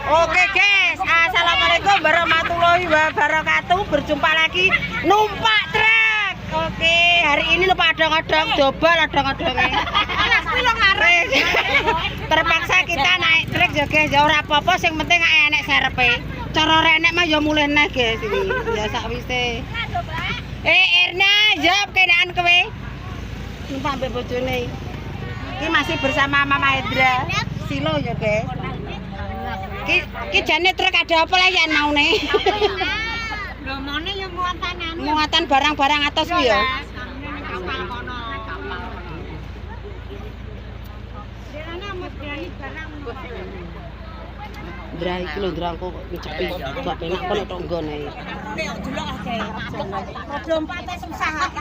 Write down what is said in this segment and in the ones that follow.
Oke guys, assalamualaikum warahmatullahi wabarakatuh. Berjumpa lagi numpak truk. Oke, hari ini numpak odong-odong, dobel odong-odongnya. Terpaksa kita naik truk ya guys. Ya ora apa-apa, sing penting enek serepe. Cara renek mah ya mulih neh guys iki. Ya sakwise. Erna, jawab kenaan kowe. Numpak mbek bojone. Ini masih bersama Mama Hendra Silo ya guys. Ki jane truk ada apa lah ya mau nih? Lomone ya muatan muatan barang-barang atas ku ya. Ndra iki lho ndra kok ngecepin gak penak kok nek nggone. Nek delok ae. Dompete susah.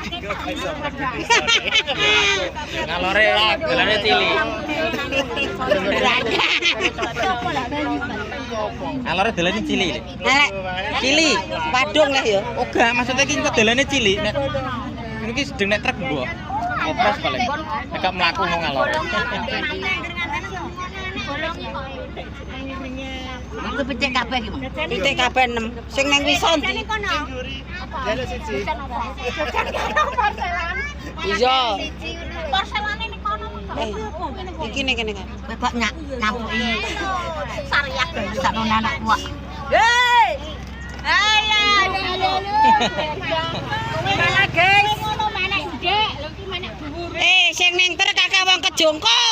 Ngalore gelane cili. Ngalore delane cili. Nek cili padung lah ya. Oga, maksudnya iki kok delane cili nek iki sedeng nek truk mbok. Opres paling. Nek mlaku mau ngalore. Iku becek kabeh iki. Pitik kabeh 6. Sing ning wison ndi? Jale siji. Iya. Porselane ning kono. Iki ning kene kan. Bebak nyampuki. Sariak sakno anak kuak. Hei. Halo. Mana guys? Ngono menek ndek, lho iki menek dhuwur. Sing ning truk kakek wong kejongko.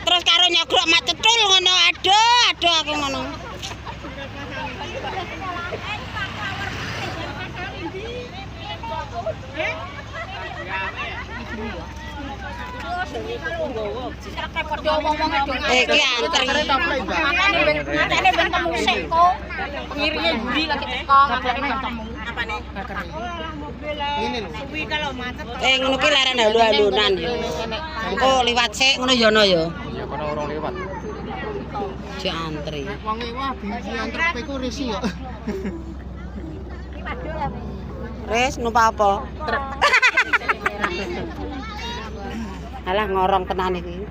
Terus karo nyogrok mak cetul ngono. Aduh aku ngono. Iki antri. Makane ben temu sengko. Pengiringe Budi lagi teko, ngene ketemu. Apane? Ini lho. Suwi kalau macet. Ngono ki leren halu-halunan ya. Engko liwat sik ngono ya ono ya. Ya kono urung liwat. Si antri. Wong wah biji antrep iku risi kok. Res numpak apa? Truk. Alah ngorong tenan iki.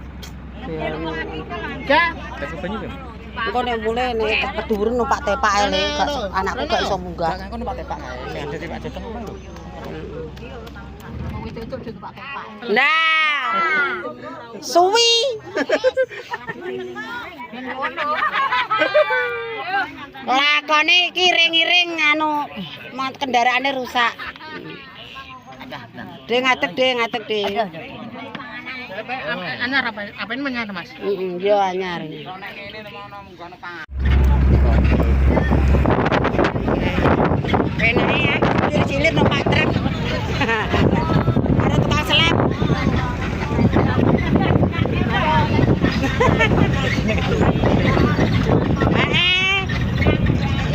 Gak. Tes banyu kan? Engko nek mulai nek keduren numpak tepak ae le, anakku gak iso munggah. Gak kono numpak tepak ae. Sing ada tepak jateng ngono lho. Wong itu Pak Tepak. Nah. Suwi. Lakone iki ring-iring anu kendaraane rusak. Ngatek de. Anyar apa ini menyar Mas? Yo anyar. Penake ya, cilik numpak truk. Ada tukang seleb.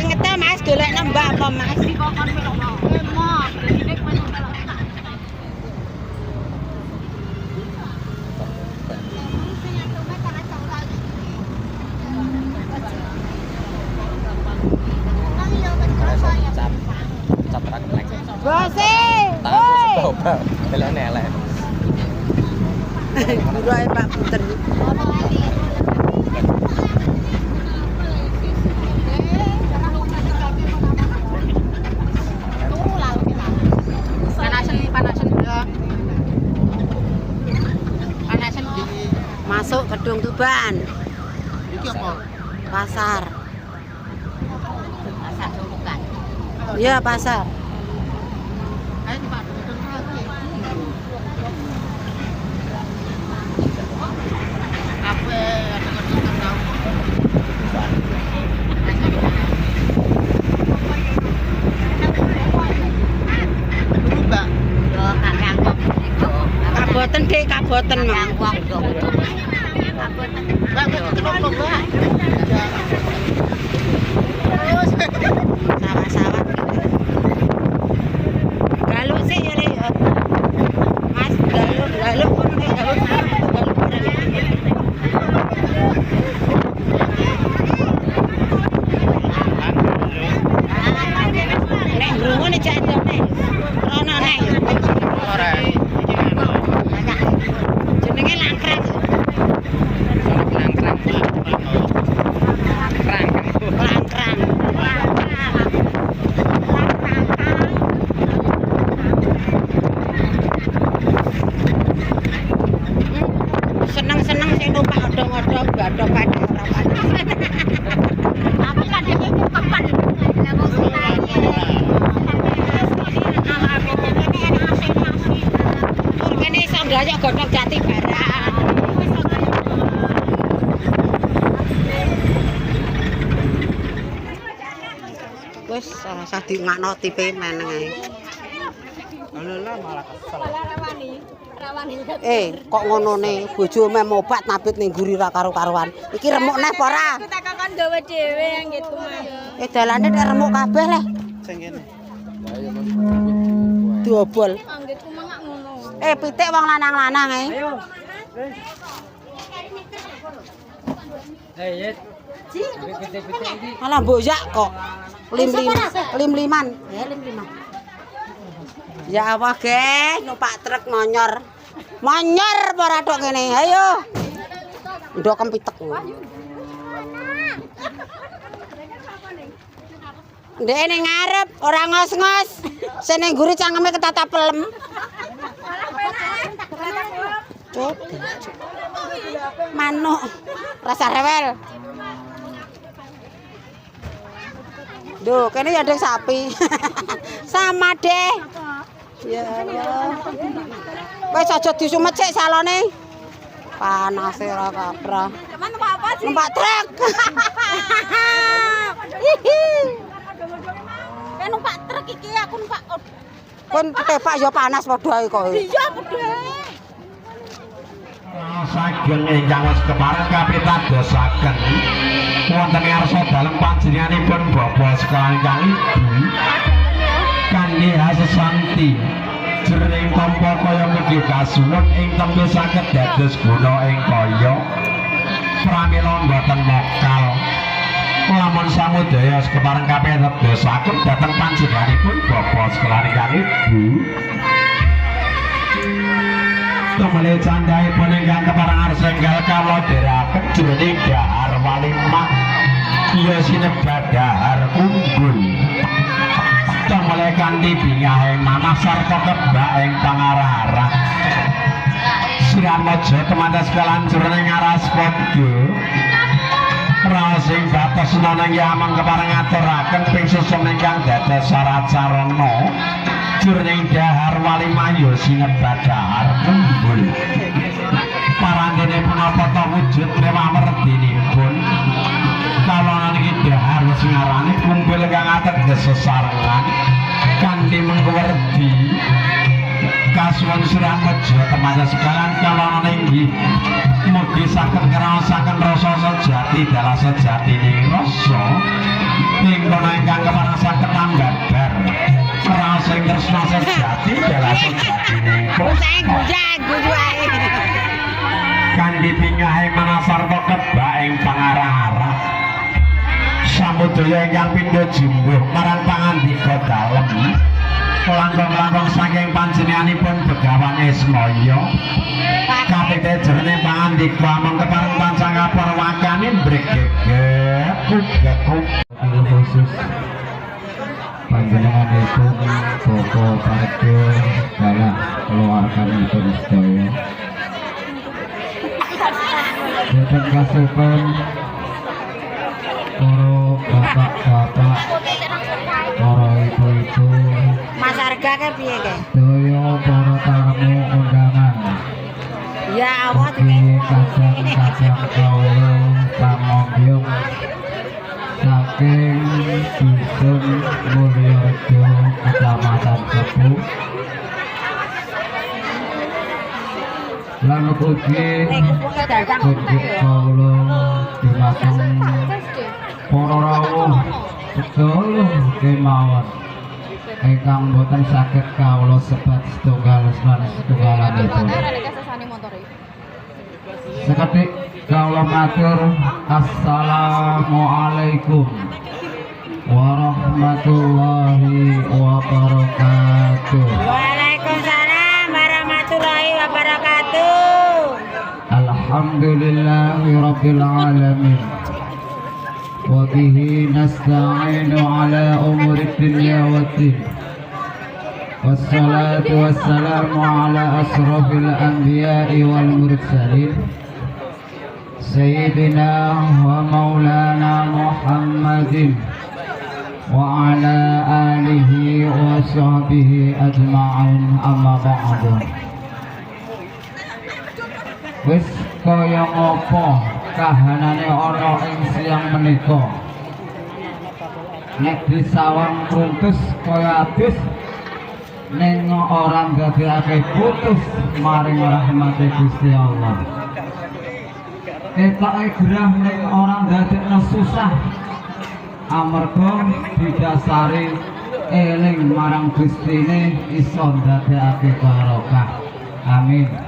Inget ta Mas, golek nembak apa Mas? Bose, woi. Coba, delane elek. Guru ae Pak Puter. Panasan ya. Panasan di Masuk Gedung Tuban. iki apa? Pasar. Pasar Sulukan. Iya, pasar. Ayo Pak. Apa Kaboten Dek, kaboten Mang. Wong do butuh. Sawah-sawah. Galuk sih ya Le. Mas, galuk pun galuk. Nek brungu nek jane. Rono nek. Ora. Jenenge langkrang. Langkrang. bathok padhe ora padhe. Tapi kadang itu kapan? Lah kok Tur kene iso ndayok godhog jati barang. Wis ora usah diungakno tipe meneng ae. Alah malah kesel. Kok ngonone bojome mobat nabit ning guri ra karo-karuan. Iki remuk neh apa ora? kita kakak gawe dhewe anggitku mah. Dalane nek remuk kabeh leh. Sing kene. Diobol. Anggitku mah gak ngono. Pitik wong lanang-lanang ae. Ayo. Alah mboyak kok. Lim-liman. Ya lim-liman. Ya Allah, ge, numpak truk monyor. Monyor apa ora tok kene? Ayo. Ndok kempitek. Ndek ning ngarep ora ngos-ngos. Sene guri cangkeme ketatap pelem. Cuk. Manuk. Rasa rewel. Duh, kene ya ndek sapi. Sama deh. Ya Allah. Wis aja disumet sik salone. Panase ora kaprah. Cuman numpak apa sih? Numpak truk. Numpak truk iki aku numpak. Kon tepak ya panas padha ae kok. Iya padha. Saking ingkang wis kepareng kapitadosaken wonten ngarsa dalem panjenenganipun Bapak sekalian ingkang Ibu kanthi hasesanti jroning tampa kaya mugi kasuwun ing tembe saged dados guna ing kaya pramila boten mokal lamun samudaya kepareng kapitadosaken dhateng panjenenganipun Bapak sekalian ingkang Ibu tumele candai peninggang keparang arsenggal kalau deraken jroning dahar walimah iya sinebat dahar unggul tumele kanthi bingahing manah sarta kebak ing pangarah-arah Siramojo temantes kalan jroning aras padha raos ing batos noneng yamang keparang ngaturaken ping susum ingkang dados syarat sarana jroning dahar walimah ya sinebat dahar kumpul parandene punapa ta wujud mewah merdinipun kalana niki dahar sing ngarani kumpul kang ateges sesarengan kanthi mengkuwerdi kasuwun Siramojo temantes sekalian kalana inggih mugi saged ngraosaken rasa sejati dalah sejatine rasa ing kono ingkang kepareng saged tambah rasa ing tresna sejati dalah sejatine Saya guyu ae. kanthi pingahing manasarta kebak ing pangarah-arah samudaya ingkang pindha jumbuh marang pangandika dalem langkung-langkung saking panjenenganipun Begawan Ismaya kapite jroning pangandika amung kepareng pancang kaparwakane mbregegek khusus panjenenganipun Bapak Parjo dalah keluarganipun sedaya boten kasupen para bapak-bapak para ibu-ibu Mas harga ke piye ke? sedaya para tamu undangan Ya Allah di kadang-kadang kawula pamogyong saking dusun Mulyarejo Kecamatan Cepu lan ugi kunjuk kawula dumateng para rawuh sedaya kemawon ingkang boten saged kawula sebat setunggal setunggalanipun seketik kawula matur assalamualaikum warahmatullahi wabarakatuh. Waalaikumsalam warahmatullahi wabarakatuh. Alhamdulillahi rabbil alamin wa bihi nasta'inu ala umuri dunya waddin wassalatu wassalamu ala asrafil anbiya'i wal mursalin سيدنا ومولانا محمد وعلى آله وصحبه أجمعين أما بعد. Wis kaya ngopo kahanane ana ing siang menika, nek disawang runtus kaya adus ning ora ndadekake putus maring rahmate Gusti Allah. Ketoke gerah ning ora ndadekno susah amarga didasari eling marang Gustine iso ndadekake barokah. Amin.